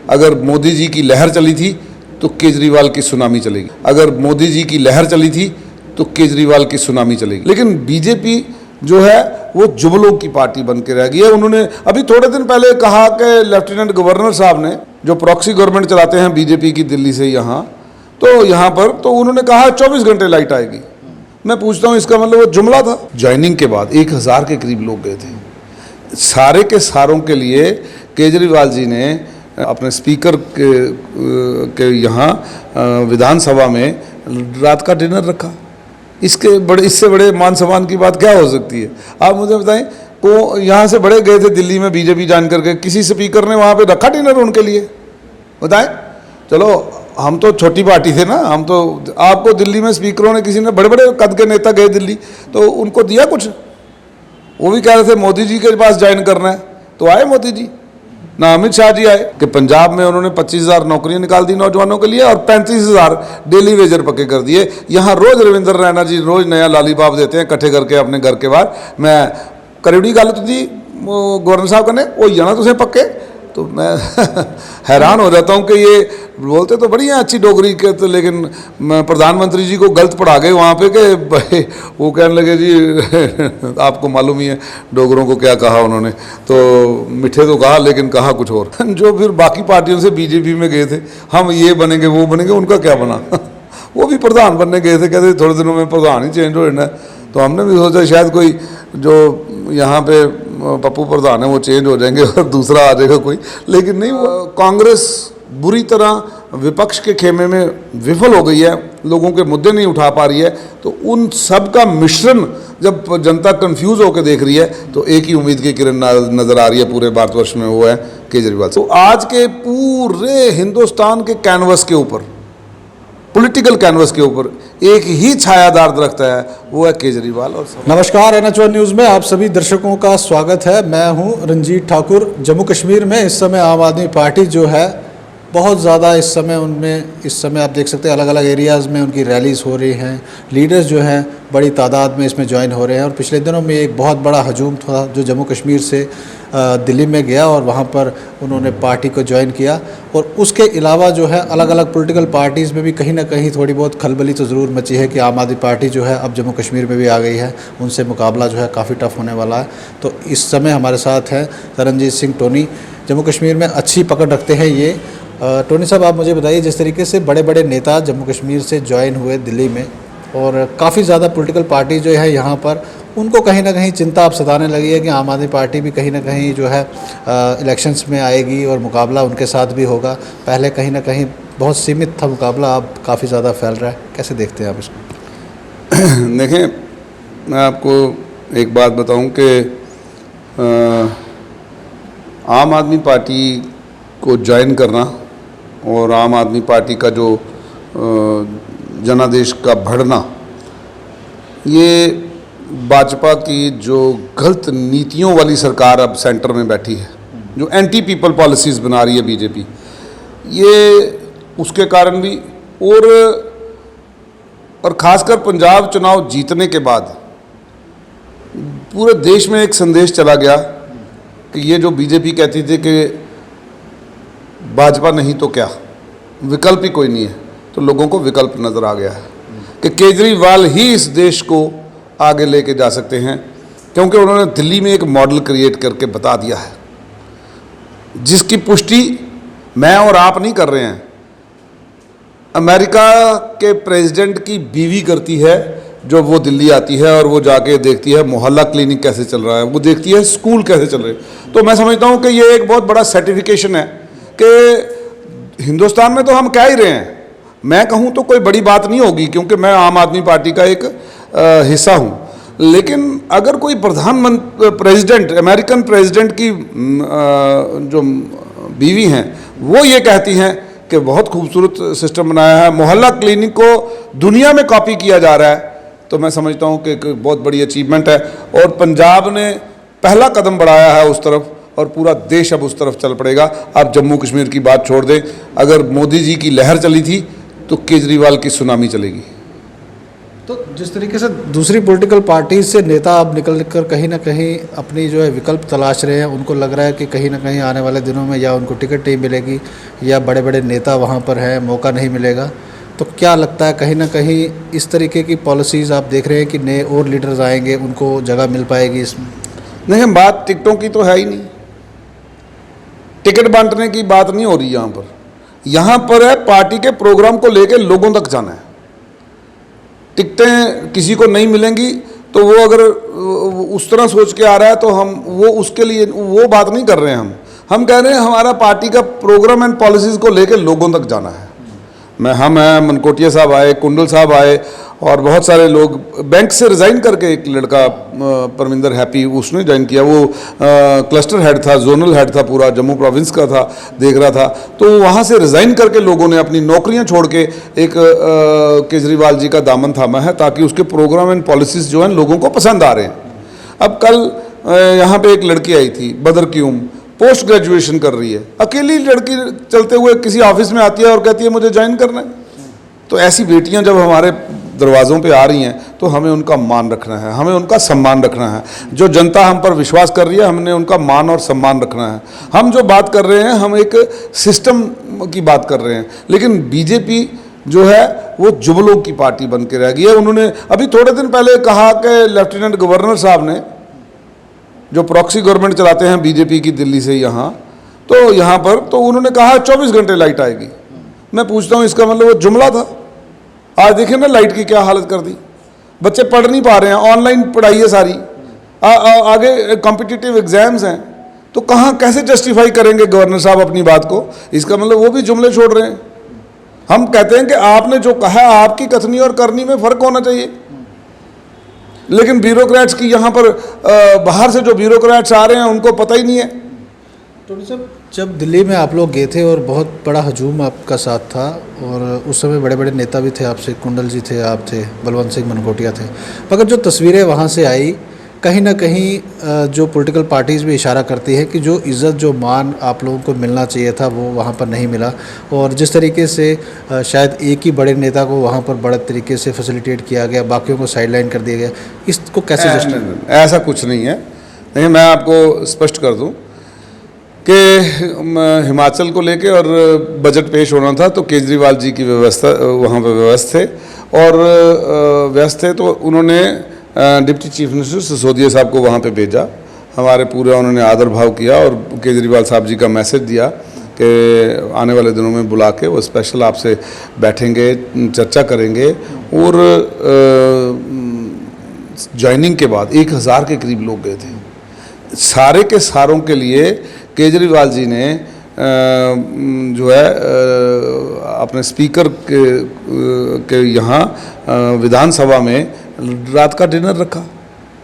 अगर मोदी जी की लहर चली थी तो केजरीवाल की सुनामी चलेगी। अगर मोदी जी की लहर चली थी तो केजरीवाल की सुनामी चलेगी। लेकिन बीजेपी जो है वो जुगलों की पार्टी बन के रह गई है। उन्होंने अभी थोड़े दिन पहले कहा कि लेफ्टिनेंट गवर्नर साहब ने, जो प्रॉक्सी गवर्नमेंट चलाते हैं बीजेपी की दिल्ली से यहाँ, तो यहाँ पर तो उन्होंने कहा 24 घंटे लाइट आएगी। मैं पूछता हूँ इसका मतलब वो जुमला था? ज्वाइनिंग के बाद 1000 के करीब लोग गए थे। सारे के सारों के लिए केजरीवाल जी ने अपने स्पीकर के यहाँ विधानसभा में रात का डिनर रखा। इससे बड़े मान सम्मान की बात क्या हो सकती है? आप मुझे बताएं, को यहाँ से बड़े गए थे दिल्ली में बीजेपी जान करके, किसी स्पीकर ने वहाँ पे रखा डिनर उनके लिए? बताएं। चलो हम तो छोटी पार्टी थे ना, हम तो, आपको दिल्ली में स्पीकरों ने, किसी ने, बड़े बड़े कद के नेता गए दिल्ली तो उनको दिया कुछ? वो भी कह रहे थे मोदी जी के पास ज्वाइन करना है, तो आए मोदी जी, ना अमित शाह जी आए कि पंजाब में उन्होंने 25,000 नौकरियां निकाल दी नौजवानों के लिए और 35,000 डेली वेजर पक्के कर दिए। यहाँ रोज रविंद्र रैना जी रोज नया लालीपाप देते हैं इकट्ठे करके अपने घर के बाहर। मैं करीबी गल जी गवर्नर साहब कने वो जाना तुझे पक्के, तो मैं हैरान हो जाता हूँ कि ये बोलते तो बड़ी हैं अच्छी डोगरी के, तो लेकिन प्रधानमंत्री जी को गलत पढ़ा गए वहाँ पे कि भाई वो कहने लगे जी आपको मालूम ही है डोगरों को क्या कहा उन्होंने, तो मीठे तो कहा लेकिन कहा कुछ और। जो फिर बाकी पार्टियों से बीजेपी में गए थे, हम ये बनेंगे वो बनेंगे, उनका क्या बना? वो भी प्रधान बनने गए थे, कहते थोड़े दिनों में प्रधान ही चेंज हो जाना है। तो हमने भी सोचा शायद कोई जो यहाँ पे पप्पू प्रधान है वो चेंज हो जाएंगे और दूसरा आ जाएगा कोई, लेकिन नहीं। वो कांग्रेस बुरी तरह विपक्ष के खेमे में विफल हो गई है, लोगों के मुद्दे नहीं उठा पा रही है। तो उन सब का मिश्रण जब जनता कंफ्यूज होकर देख रही है तो एक ही उम्मीद की किरण नजर आ रही है पूरे भारतवर्ष में, वो है केजरीवाल। तो आज के पूरे हिंदुस्तान के कैनवस के ऊपर, पॉलिटिकल कैनवस के ऊपर एक ही छायादार दरख्त है, वो है केजरीवाल। और नमस्कार, NH1 न्यूज़ में आप सभी दर्शकों का स्वागत है। मैं हूं रंजीत ठाकुर। जम्मू कश्मीर में इस समय आम आदमी पार्टी जो है बहुत ज़्यादा इस समय आप देख सकते हैं अलग अलग एरियाज़ में उनकी रैलीज़ हो रही हैं, लीडर्स जो हैं बड़ी तादाद में इसमें ज्वाइन हो रहे हैं। और पिछले दिनों में एक बहुत बड़ा हजूम था जो जम्मू कश्मीर से दिल्ली में गया और वहाँ पर उन्होंने पार्टी को ज्वाइन किया। और उसके अलावा जो है अलग अलग पॉलिटिकल पार्टीज़ में भी कहीं ना कहीं थोड़ी बहुत खलबली तो ज़रूर मची है कि आम आदमी पार्टी जो है अब जम्मू कश्मीर में भी आ गई है, उनसे मुकाबला जो है काफ़ी टफ होने वाला है। तो इस समय हमारे साथ हैं तरनजीत सिंह टोनी, जम्मू कश्मीर में अच्छी पकड़ रखते हैं ये। टोनी साहब, आप मुझे बताइए, जिस तरीके से बड़े बड़े नेता जम्मू कश्मीर से ज्वाइन हुए दिल्ली में और काफ़ी ज़्यादा पॉलिटिकल पार्टी जो है यहाँ पर, उनको कहीं ना कहीं चिंता अब सताने लगी है कि आम आदमी पार्टी भी कहीं ना कहीं जो है इलेक्शंस में आएगी और मुकाबला उनके साथ भी होगा। पहले कहीं ना कहीं बहुत सीमित था मुकाबला, अब काफ़ी ज़्यादा फैल रहा है। कैसे देखते हैं आप इसको? देखें, मैं आपको एक बात बताऊं कि आम आदमी पार्टी को ज्वाइन करना और आम आदमी पार्टी का जो जनादेश का बढ़ना, ये भाजपा की जो गलत नीतियों वाली सरकार अब सेंटर में बैठी है, जो एंटी पीपल पॉलिसीज़ बना रही है बीजेपी, ये उसके कारण भी। और ख़ासकर पंजाब चुनाव जीतने के बाद पूरे देश में एक संदेश चला गया कि ये जो बीजेपी कहती थी कि भाजपा नहीं तो क्या, विकल्प ही कोई नहीं है, तो लोगों को विकल्प नज़र आ गया है कि केजरीवाल ही इस देश को आगे लेके जा सकते हैं, क्योंकि उन्होंने दिल्ली में एक मॉडल क्रिएट करके बता दिया है, जिसकी पुष्टि मैं और आप नहीं कर रहे हैं। अमेरिका के प्रेसिडेंट की बीवी करती है, जो वो दिल्ली आती है और वो जाके देखती है मोहल्ला क्लिनिक कैसे चल रहा है, वो देखती है स्कूल कैसे चल रहे हैं। तो मैं समझता हूँ कि ये एक बहुत बड़ा सर्टिफिकेशन है कि हिंदुस्तान में तो हम कह ही रहे हैं, मैं कहूँ तो कोई बड़ी बात नहीं होगी क्योंकि मैं आम आदमी पार्टी का एक हिस्सा हूँ। लेकिन अगर कोई प्रेसिडेंट, अमेरिकन प्रेसिडेंट की जो बीवी हैं, वो ये कहती हैं कि बहुत खूबसूरत सिस्टम बनाया है, मोहल्ला क्लिनिक को दुनिया में कॉपी किया जा रहा है, तो मैं समझता हूँ कि एक बहुत बड़ी अचीवमेंट है। और पंजाब ने पहला कदम बढ़ाया है उस तरफ और पूरा देश अब उस तरफ चल पड़ेगा। आप जम्मू कश्मीर की बात छोड़ दें, अगर मोदी जी की लहर चली थी तो केजरीवाल की सुनामी चलेगी। तो जिस तरीके से दूसरी पॉलिटिकल पार्टी से नेता अब निकल कर कहीं ना कहीं अपनी जो है विकल्प तलाश रहे हैं, उनको लग रहा है कि कहीं ना कहीं आने वाले दिनों में या उनको टिकट नहीं मिलेगी या बड़े बड़े नेता वहाँ पर हैं, मौका नहीं मिलेगा, तो क्या लगता है कहीं ना कहीं इस तरीके की पॉलिसीज़ आप देख रहे हैं कि नए और लीडर्स आएंगे, उनको जगह मिल पाएगी इसमें? नहीं, बात टिकटों की तो है ही नहीं, टिकट बांटने की बात नहीं हो रही यहाँ पर है पार्टी के प्रोग्राम को लेकर लोगों तक जाना है। टिकटें किसी को नहीं मिलेंगी तो वो अगर उस तरह सोच के आ रहा है तो हम वो उसके लिए वो बात नहीं कर रहे हैं। हम कह रहे हैं हमारा पार्टी का प्रोग्राम एंड पॉलिसीज़ को लेकर लोगों तक जाना है। हम हैं, मनकोटिया साहब आए, कुंडल साहब आए और बहुत सारे लोग, बैंक से रिज़ाइन करके एक लड़का परमिंदर हैप्पी, उसने ज्वाइन किया, वो क्लस्टर हेड था, जोनल हेड था, पूरा जम्मू प्रोविंस का था, देख रहा था, तो वहाँ से रिज़ाइन करके लोगों ने अपनी नौकरियाँ छोड़ के एक केजरीवाल जी का दामन थामा है ताकि उसके प्रोग्राम एंड पॉलिसीज़ जो हैं लोगों को पसंद आ रहे हैं। अब कल यहाँ पर एक लड़की आई थी, बदर क्यूम, पोस्ट ग्रेजुएशन कर रही है, अकेली लड़की चलते हुए किसी ऑफिस में आती है और कहती है मुझे ज्वाइन करना है। तो ऐसी बेटियां जब हमारे दरवाज़ों पे आ रही हैं तो हमें उनका मान रखना है, हमें उनका सम्मान रखना है। जो जनता हम पर विश्वास कर रही है, हमने उनका मान और सम्मान रखना है। हम जो बात कर रहे हैं, हम एक सिस्टम की बात कर रहे हैं, लेकिन बीजेपी जो है वो जुबलों की पार्टी बन के रह गई है। उन्होंने अभी थोड़े दिन पहले कहा कि लेफ्टिनेंट गवर्नर साहब ने, जो प्रॉक्सी गवर्नमेंट चलाते हैं बीजेपी की दिल्ली से यहाँ, तो यहाँ पर तो उन्होंने कहा 24 घंटे लाइट आएगी। मैं पूछता हूँ इसका मतलब वो जुमला था? आज देखिए ना लाइट की क्या हालत कर दी, बच्चे पढ़ नहीं पा रहे हैं, ऑनलाइन पढ़ाई है सारी, आगे कॉम्पिटिटिव एग्जाम्स हैं, तो कहाँ कैसे जस्टिफाई करेंगे गवर्नर साहब अपनी बात को? इसका मतलब वो भी जुमले छोड़ रहे हैं। हम कहते हैं कि आपने जो कहा, आपकी कथनी और करनी में फ़र्क होना चाहिए, लेकिन ब्यूरोक्रेट्स की यहाँ पर बाहर से जो ब्यूरोक्रेट्स आ रहे हैं उनको पता ही नहीं है। तो जब दिल्ली में आप लोग गए थे और बहुत बड़ा हजूम आपका साथ था और उस समय बड़े बड़े नेता भी थे आपसे, कुंडल जी थे, आप थे, बलवंत सिंह मनकोटिया थे, मगर जो तस्वीरें वहाँ से आई, कहीं ना कहीं जो पॉलिटिकल पार्टीज़ भी इशारा करती है कि जो इज़्ज़त, जो मान आप लोगों को मिलना चाहिए था वो वहाँ पर नहीं मिला, और जिस तरीके से शायद एक ही बड़े नेता को वहाँ पर बड़े तरीके से फैसिलिटेट किया गया, बाकियों को साइडलाइन कर दिया गया, इसको कैसे जस्टिफाई? ऐसा कुछ नहीं है। नहीं, मैं आपको स्पष्ट कर दूं कि हिमाचल को लेके और बजट पेश होना था तो केजरीवाल जी की व्यवस्था वहाँ पर व्यस्त थे और व्यस्त थे, तो उन्होंने डिप्टी चीफ मिनिस्टर सिसोदिया साहब को वहाँ पे भेजा। हमारे पूरा उन्होंने आदर भाव किया और केजरीवाल साहब जी का मैसेज दिया कि आने वाले दिनों में बुला के वो स्पेशल आपसे बैठेंगे, चर्चा करेंगे। और ज्वाइनिंग के बाद 1000 के करीब लोग गए थे। सारे के सारों के लिए केजरीवाल जी ने जो है अपने स्पीकर के यहाँ विधानसभा में रात का डिनर रखा।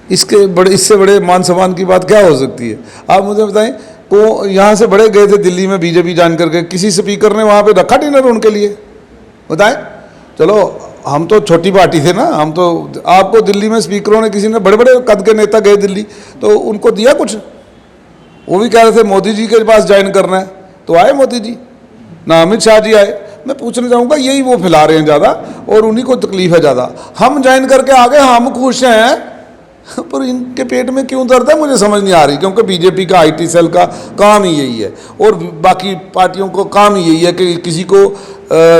इससे बड़े मान सम्मान की बात क्या हो सकती है? आप मुझे बताएं, को यहाँ से बड़े गए थे दिल्ली में बीजेपी जान करके, किसी स्पीकर ने वहाँ पे रखा डिनर उनके लिए? बताएं। चलो हम तो छोटी पार्टी थे ना, हम तो, आपको दिल्ली में स्पीकरों ने, किसी ने, बड़े बड़े कद के नेता गए दिल्ली तो उनको दिया कुछ? वो भी कह रहे थे मोदी जी के पास ज्वाइन करना है, तो आए मोदी जी, ना अमित शाह जी आए। मैं पूछना चाहूँगा, यही वो फैला रहे हैं ज़्यादा और उन्हीं को तकलीफ है ज़्यादा। हम ज्वाइन करके आ गए, हम खुश हैं, पर इनके पेट में क्यों दर्द है मुझे समझ नहीं आ रही। क्योंकि बीजेपी का IT सेल का काम ही यही है और बाकी पार्टियों को काम ही यही है कि किसी को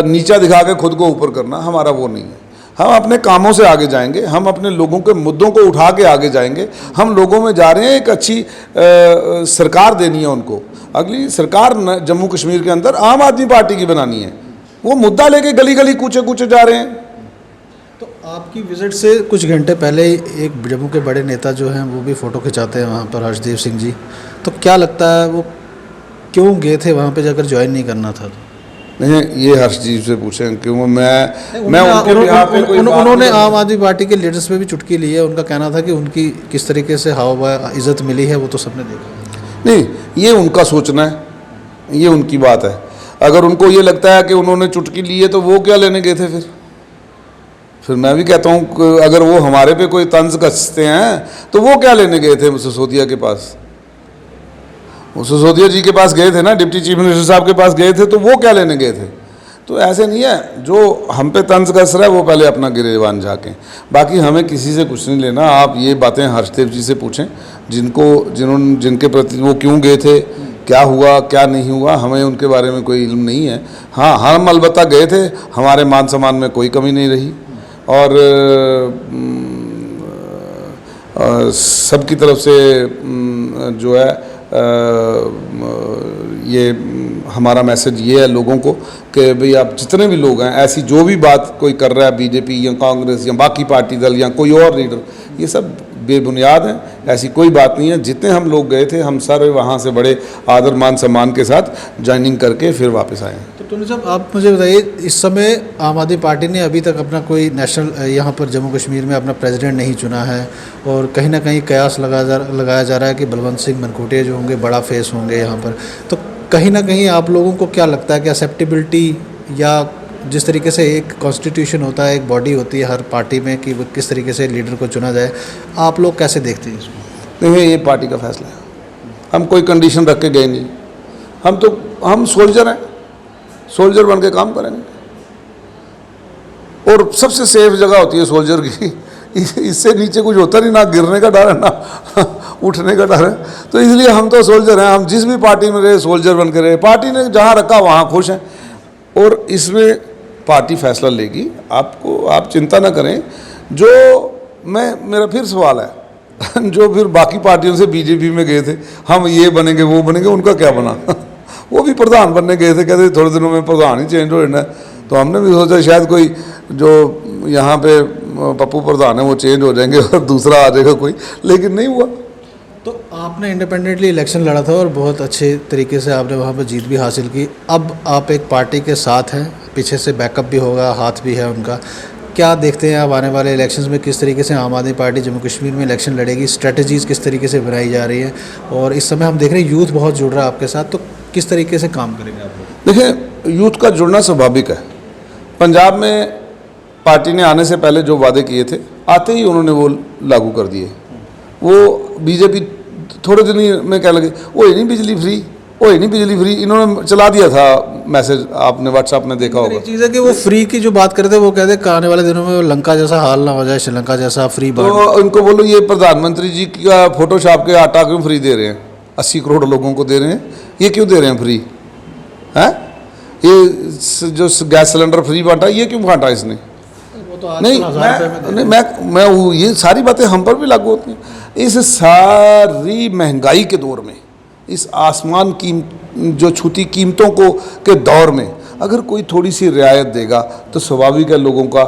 नीचा दिखा के खुद को ऊपर करना। हमारा वो नहीं है। हम अपने कामों से आगे जाएंगे, हम अपने लोगों के मुद्दों को उठा के आगे जाएंगे। हम लोगों में जा रहे हैं, एक अच्छी सरकार देनी है उनको। अगली सरकार जम्मू कश्मीर के अंदर आम आदमी पार्टी की बनानी है। वो मुद्दा लेके गली गली कूचे कूचे जा रहे हैं। तो आपकी विजिट से कुछ घंटे पहले ही एक जम्मू के बड़े नेता जो हैं वो भी फ़ोटो खिंचाते हैं वहाँ पर, हर्षदेव सिंह जी, तो क्या लगता है वो क्यों गए थे वहाँ पे जाकर ज्वाइन नहीं करना था? नहीं, ये हर्ष जी से पूछें क्यों। उन्होंने आम आदमी पार्टी के लीडर्स पे भी चुटकी ली है। उनका कहना था कि उनकी किस तरीके से हाव इज़्ज़त मिली है वो तो सबने देखा। नहीं, ये उनका सोचना है, ये उनकी बात है। अगर उनको ये लगता है कि उन्होंने चुटकी ली है तो वो क्या लेने गए थे? फिर मैं भी कहता हूँ, अगर वो हमारे पे कोई तंज कसते हैं तो वो क्या लेने गए थे सिसोदिया के पास? वो सिसोदिया जी के पास गए थे ना, डिप्टी चीफ मिनिस्टर साहब के पास गए थे, तो वो क्या लेने गए थे? तो ऐसे नहीं है, जो हम पे तंज कस रहा है वो पहले अपना गिरेबान झाँकें। बाकी हमें किसी से कुछ नहीं लेना। आप ये बातें हर्षदेव जी से पूछें, जिनके प्रति वो क्यों गए थे, क्या हुआ क्या नहीं हुआ, हमें उनके बारे में कोई इल्म नहीं है। हाँ, हम अलबत्ता गए थे, हमारे मान सम्मान में कोई कमी नहीं रही और सबकी तरफ से जो है ये हमारा मैसेज ये है लोगों को कि भाई आप जितने भी लोग हैं, ऐसी जो भी बात कोई कर रहा है, बीजेपी या कांग्रेस या बाकी पार्टी दल या कोई और लीडर, ये सब बेबुनियाद हैं। ऐसी कोई बात नहीं है। जितने हम लोग गए थे, हम सारे वहाँ से बड़े आदर मान सम्मान के साथ ज्वाइनिंग करके फिर वापस आए हैं। तो टोनी साहब, आप मुझे बताइए, इस समय आम आदमी पार्टी ने अभी तक अपना कोई नेशनल यहाँ पर जम्मू कश्मीर में अपना प्रेसिडेंट नहीं चुना है और कहीं ना कहीं कयास लगाया जा रहा है कि बलवंत सिंह मनकोटिया जो होंगे बड़ा फेस होंगे यहाँ पर। तो कहीं ना कहीं आप लोगों को क्या लगता है कि एक्सेप्टेबिलिटी या जिस तरीके से एक कॉन्स्टिट्यूशन होता है, एक बॉडी होती है हर पार्टी में कि वो किस तरीके से लीडर को चुना जाए, आप लोग कैसे देखते हैं इसको? देखिए, ये पार्टी का फैसला है। हम कोई कंडीशन रख के गए नहीं। हम सोल्जर हैं, सोल्जर बन के काम करेंगे। और सबसे सेफ जगह होती है सोल्जर की, इससे नीचे कुछ होता नहीं, ना गिरने का डर है ना उठने का डर है। तो इसलिए हम तो सोल्जर हैं। हम जिस भी पार्टी में रहे सोल्जर बन के रहे। पार्टी ने जहाँ रखा वहाँ खुश हैं और इसमें पार्टी फैसला लेगी। आप चिंता ना करें। मेरा फिर सवाल है जो फिर बाकी पार्टियों से बीजेपी में गए थे, हम ये बनेंगे वो बनेंगे, उनका क्या बना? वो भी प्रधान बनने गए थे, कहते थोड़े दिनों में प्रधान ही चेंज हो जाना है। तो हमने भी सोचा शायद कोई जो यहाँ पे पप्पू प्रधान है वो चेंज हो जाएंगे और दूसरा आ जाएगा कोई, लेकिन नहीं हुआ। तो आपने इंडिपेंडेंटली इलेक्शन लड़ा था और बहुत अच्छे तरीके से आपने वहाँ पर जीत भी हासिल की। अब आप एक पार्टी के साथ हैं, पीछे से बैकअप भी होगा, हाथ भी है उनका। क्या देखते हैं आप आने वाले इलेक्शंस में किस तरीके से आम आदमी पार्टी जम्मू कश्मीर में इलेक्शन लड़ेगी? स्ट्रेटजीज़ किस तरीके से बनाई जा रही है? और इस समय हम देख रहे हैं यूथ बहुत जुड़ रहा है आपके साथ, तो किस तरीके से काम करेंगे आप लोग? देखिए, यूथ का जुड़ना स्वाभाविक है। पंजाब में पार्टी ने आने से पहले जो वादे किए थे, आते ही उन्होंने वो लागू कर दिए। वो बीजेपी थोड़े दिन ही में क्या लगे, वो ही नहीं बिजली फ्री, वो ही नहीं बिजली फ्री, इन्होंने चला दिया था मैसेज। आपने व्हाट्सएप में देखा होगा। एक चीज़ है कि वो फ्री की जो बात करते हैं वो कहते हैं कि आने वाले दिनों में लंका जैसा हाल ना हो जाए, श्रीलंका जैसा फ्री। तो उनको बोलो ये प्रधानमंत्री जी का फोटोशॉप के आटा क्यों फ्री दे रहे हैं? 80 करोड़ लोगों को दे रहे हैं, ये क्यों दे रहे हैं फ्री? हैं? ये जो गैस सिलेंडर फ्री बांटा, ये क्यों बांटा इसने? वो तो नहीं, मैं ये सारी बातें हम पर भी लागू होती हैं। इस सारी महंगाई के दौर में, इस आसमान की जो छूती कीमतों के दौर में अगर कोई थोड़ी सी रियायत देगा तो स्वाभाविक है लोगों का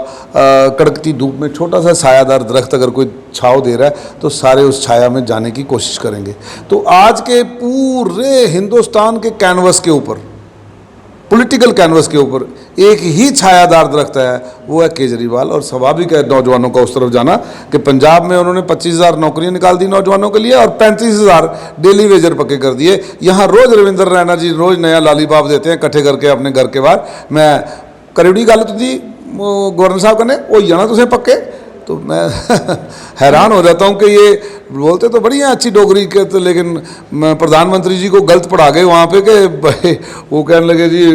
कड़कती धूप में छोटा सा सायादार दरख्त अगर कोई छाँव दे रहा है तो सारे उस छाया में जाने की कोशिश करेंगे। तो आज के पूरे हिंदुस्तान के कैनवस के ऊपर, पॉलिटिकल कैनवस के ऊपर एक ही छायादार दरख्त है, वो है केजरीवाल। और स्वाभाविक है नौजवानों का उस तरफ जाना कि पंजाब में उन्होंने 25,000 नौकरियां निकाल दी नौजवानों के लिए और 35,000 डेली वेजर पक्के कर दिए। यहाँ रोज़ रविंद्र रैना जी रोज़ नया लालीपाप देते हैं इकट्ठे करके अपने घर के बाहर। मैं करीबी गल तुझी गवर्नर साहब कने वो जाना तुझे पक्के, तो मैं हैरान हो जाता हूँ कि ये बोलते तो बड़ी हैं अच्छी डोगरी के, तो लेकिन प्रधानमंत्री जी को गलत पढ़ा गए वहाँ पे कि भाई वो कहने लगे जी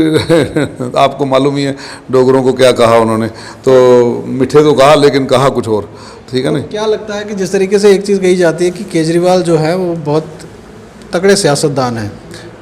आपको मालूम ही है डोगरों को क्या कहा उन्होंने, तो मीठे तो कहा लेकिन कहा कुछ और। ठीक है ना? क्या लगता है कि जिस तरीके से एक चीज़ कही जाती है कि केजरीवाल जो है वो बहुत तगड़े सियासतदान हैं,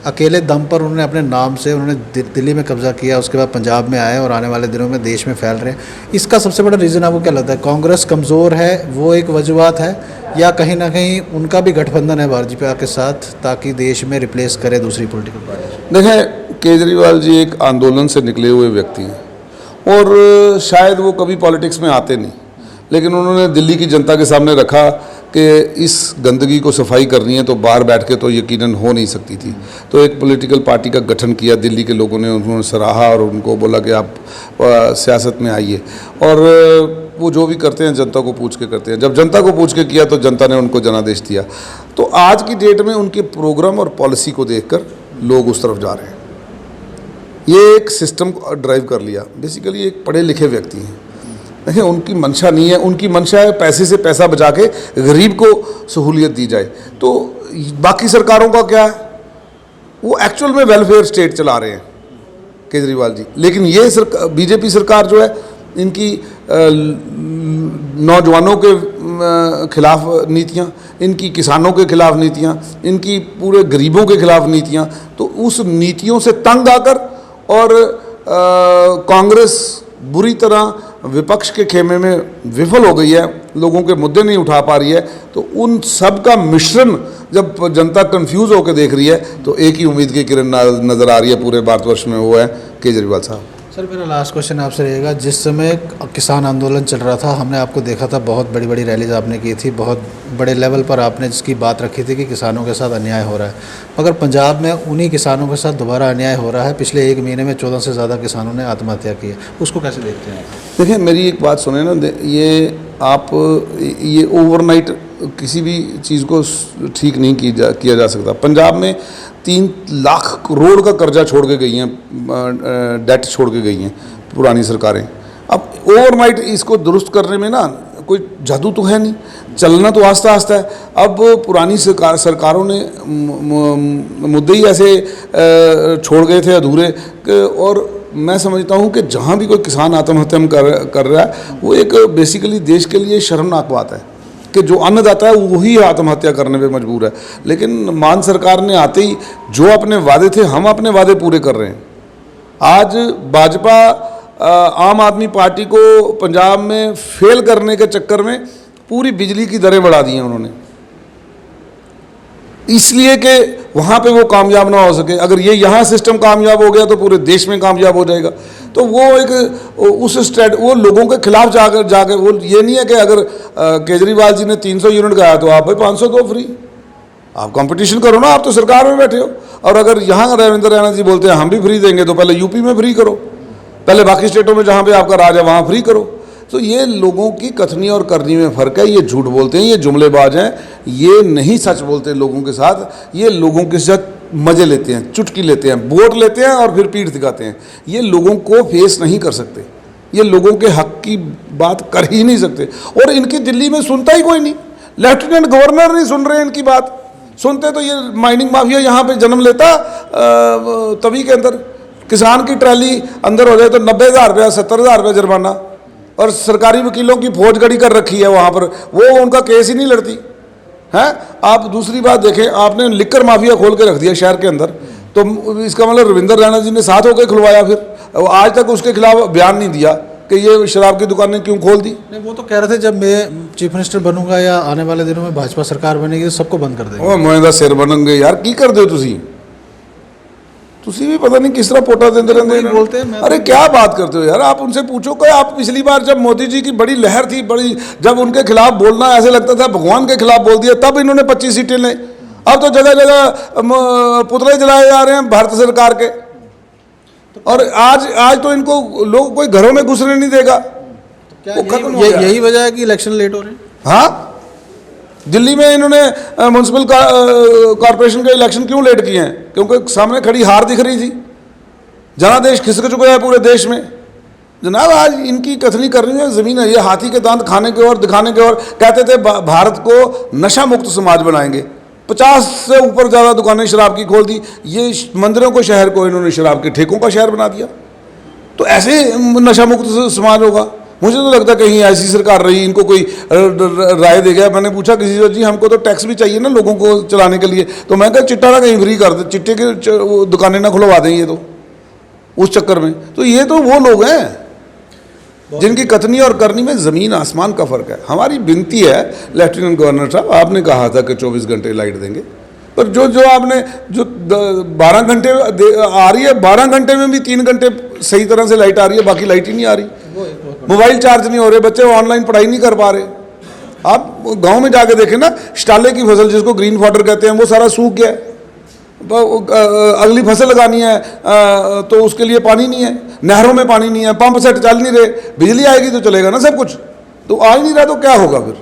अकेले दम पर उन्होंने अपने नाम से उन्होंने दिल्ली में कब्जा किया, उसके बाद पंजाब में आए और आने वाले दिनों में देश में फैल रहे हैं। इसका सबसे बड़ा रीज़न आपको क्या लगता है? कांग्रेस कमज़ोर है, वो एक वजूहत है, या कहीं ना कहीं उनका भी गठबंधन है भाजपा के साथ ताकि देश में रिप्लेस करे दूसरी पॉलिटिकल पार्टी? देखें, केजरीवाल जी एक आंदोलन से निकले हुए व्यक्ति हैं और शायद वो कभी पॉलिटिक्स में आते नहीं, लेकिन उन्होंने दिल्ली की जनता के सामने रखा कि इस गंदगी को सफाई करनी है तो बाहर बैठ के तो यकीनन हो नहीं सकती थी। तो एक पॉलिटिकल पार्टी का गठन किया, दिल्ली के लोगों ने उन्होंने सराहा और उनको बोला कि आप सियासत में आइए। और वो जो भी करते हैं जनता को पूछ के करते हैं। जब जनता को पूछ के किया तो जनता ने उनको जनादेश दिया। तो आज की डेट में उनके प्रोग्राम और पॉलिसी को देखकर लोग उस तरफ जा रहे हैं। ये एक सिस्टम को ड्राइव कर लिया। बेसिकली एक पढ़े लिखे व्यक्ति हैं। देखिए, उनकी मंशा नहीं है, उनकी मंशा है पैसे से पैसा बचा के गरीब को सहूलियत दी जाए। तो बाकी सरकारों का क्या है? वो एक्चुअल में वेलफेयर स्टेट चला रहे हैं। केजरीवाल जी। लेकिन ये बीजेपी सरकार जो है, इनकी नौजवानों के खिलाफ नीतियाँ, इनकी किसानों के खिलाफ नीतियाँ, इनकी पूरे गरीबों के खिलाफ नीतियाँ, तो उस नीतियों से तंग आकर और कांग्रेस बुरी तरह विपक्ष के खेमे में विफल हो गई है, लोगों के मुद्दे नहीं उठा पा रही है, तो उन सब का मिश्रण जब जनता कंफ्यूज होकर देख रही है तो एक ही उम्मीद की किरण नज़र आ रही है पूरे भारतवर्ष में, वो है केजरीवाल साहब। सर मेरा लास्ट क्वेश्चन आपसे रहेगा, जिस समय किसान आंदोलन चल रहा था हमने आपको देखा था, बहुत बड़ी बड़ी रैलीज आपने की थी, बहुत बड़े लेवल पर आपने जिसकी बात रखी थी कि किसानों के साथ अन्याय हो रहा है, मगर पंजाब में उन्हीं किसानों के साथ दोबारा अन्याय हो रहा है। पिछले 1 महीने में 14 से ज़्यादा किसानों ने आत्महत्या की है, उसको कैसे देखते हैं? देखिए मेरी एक बात सुने ना, ये ओवरनाइट किसी भी चीज़ को ठीक नहीं किया जा सकता। पंजाब में 3 लाख करोड़ का कर्जा छोड़ के गई हैं, डेट छोड़ के गई हैं पुरानी सरकारें। अब ओवरनाइट इसको दुरुस्त करने में ना कोई जादू तो है नहीं, चलना तो आस्ता आस्ता है। अब पुरानी सरकारों ने मुद्दे ही ऐसे छोड़ गए थे अधूरे, और मैं समझता हूँ कि जहाँ भी कोई किसान आत्महत्या कर रहा है वो एक बेसिकली देश के लिए शर्मनाक बात है कि जो अन्नदाता है वही आत्महत्या करने पे मजबूर है। लेकिन मान सरकार ने आते ही जो अपने वादे थे, हम अपने वादे पूरे कर रहे हैं। आज भाजपा आम आदमी पार्टी को पंजाब में फेल करने के चक्कर में पूरी बिजली की दरें बढ़ा दी हैं उन्होंने, इसलिए कि वहाँ पे वो कामयाब ना हो सके। अगर ये यहाँ सिस्टम कामयाब हो गया तो पूरे देश में कामयाब हो जाएगा। तो वो एक वो लोगों के खिलाफ जाकर वो ये नहीं है कि अगर केजरीवाल जी ने 300 यूनिट गाया तो आप भाई 500 दो फ्री, आप कंपटीशन करो ना, आप तो सरकार में बैठे हो। और अगर यहाँ रविंद्र रैना जी बोलते हैं हम भी फ्री देंगे, तो पहले यूपी में फ्री करो, पहले बाकी स्टेटों में जहाँ पे आपका राज है वहाँ फ्री करो। तो ये लोगों की कथनी और करनी में फ़र्क है। ये झूठ बोलते हैं, ये जुमलेबाज हैं, ये नहीं सच बोलते लोगों के साथ, ये लोगों के साथ मज़े लेते हैं, चुटकी लेते हैं, वोट लेते हैं और फिर पीठ दिखाते हैं। ये लोगों को फेस नहीं कर सकते, ये लोगों के हक की बात कर ही नहीं सकते। और इनकी दिल्ली में सुनता ही कोई नहीं, लेफ्टिनेंट गवर्नर नहीं सुन रहे इनकी बात। सुनते तो ये माइनिंग माफिया यहाँ पे जन्म लेता तभी के अंदर किसान की ट्रैली अंदर हो जाए तो 90,000 रुपया 70,000 रुपया जुर्माना, और सरकारी वकीलों की फौज खड़ी कर रखी है वहाँ पर, वो उनका केस ही नहीं लड़ती है। आप दूसरी बात देखें, आपने लिकर माफिया खोल के रख दिया शहर के अंदर, तो इसका मतलब रविंद्र रैना जी ने साथ होकर खुलवाया, फिर आज तक उसके खिलाफ बयान नहीं दिया कि ये शराब की दुकानें क्यों खोल दी। नहीं, वो तो कह रहे थे जब मैं चीफ मिनिस्टर बनूंगा या आने वाले दिनों में भाजपा सरकार बनेगी तो सबको बंद कर देंगे। मैं दा सिर बनोगे यार, की कर दो तुसी भी पता नहीं किस तरह पोटा देते रहते बोलते हैं। अरे क्या बात करते हो यार, आप उनसे पूछो कि आप पिछली बार जब मोदी जी की बड़ी लहर थी, बड़ी जब उनके खिलाफ बोलना ऐसे लगता था भगवान के खिलाफ बोल दिया, तब इन्होंने 25 सीटें लें। अब तो जगह जगह पुतले जलाए जा रहे हैं भारत सरकार के, और आज तो इनको लोग कोई घरों में घुसने नहीं देगा। यही वजह है कि इलेक्शन लेट हो रहे हैं। हाँ, दिल्ली में इन्होंने म्यूनसिपल कॉरपोरेशन के इलेक्शन क्यों लेट किए हैं? क्योंकि सामने खड़ी हार दिख रही थी, जनादेश खिसक चुका है पूरे देश में। जनाब आज इनकी कथनी कर रही है ज़मीन है, ये हाथी के दांत खाने के और दिखाने के, और कहते थे भारत को नशा मुक्त समाज बनाएंगे। 50 से ऊपर ज़्यादा दुकानें शराब की खोल दी, ये मंदिरों को, शहर को इन्होंने शराब के ठेकों का शहर बना दिया। तो ऐसे नशा मुक्त समाज होगा? मुझे तो लगता है कहीं ऐसी सरकार रही, इनको कोई राय दे गया। मैंने पूछा किसी से, जी हमको तो टैक्स भी चाहिए ना लोगों को चलाने के लिए, तो मैं कहा चिट्टा ना कहीं फ्री कर दे, चिट्टे के दुकानें ना खुलवा दें ये तो उस चक्कर में। तो ये तो वो लोग हैं जिनकी कथनी और करनी में ज़मीन आसमान का फ़र्क है। हमारी विनती है लेफ्टिनेंट गवर्नर साहब, आपने कहा था कि 24 घंटे लाइट देंगे, पर जो आपने जो 12 घंटे आ रही है, 12 घंटे में भी 3 घंटे सही तरह से लाइट आ रही है, बाकी लाइट ही नहीं आ रही। मोबाइल चार्ज नहीं हो रहे, बच्चे ऑनलाइन पढ़ाई नहीं कर पा रहे। आप गांव में जाके देखें ना, स्टाले की फसल जिसको ग्रीन फॉडर कहते हैं, वो सारा सूख गया है। अगली फसल लगानी है तो उसके लिए पानी नहीं है, नहरों में पानी नहीं है, पंप सेट चल नहीं रहे। बिजली आएगी तो चलेगा ना सब कुछ, तो आ ही नहीं रहा तो क्या होगा फिर?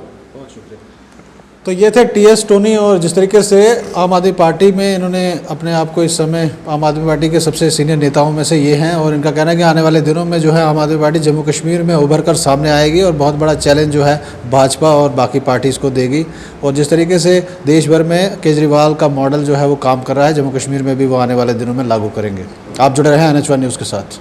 तो ये थे टीएस टोनी, और जिस तरीके से आम आदमी पार्टी में इन्होंने अपने आप को इस समय आम आदमी पार्टी के सबसे सीनियर नेताओं में से ये हैं, और इनका कहना है कि आने वाले दिनों में जो है आम आदमी पार्टी जम्मू कश्मीर में उभर कर सामने आएगी और बहुत बड़ा चैलेंज जो है भाजपा और बाकी पार्टीज़ को देगी। और जिस तरीके से देश भर में केजरीवाल का मॉडल जो है वो काम कर रहा है, जम्मू कश्मीर में भी वो आने वाले दिनों में लागू करेंगे। आप जुड़े रहें NH1 न्यूज़ के साथ।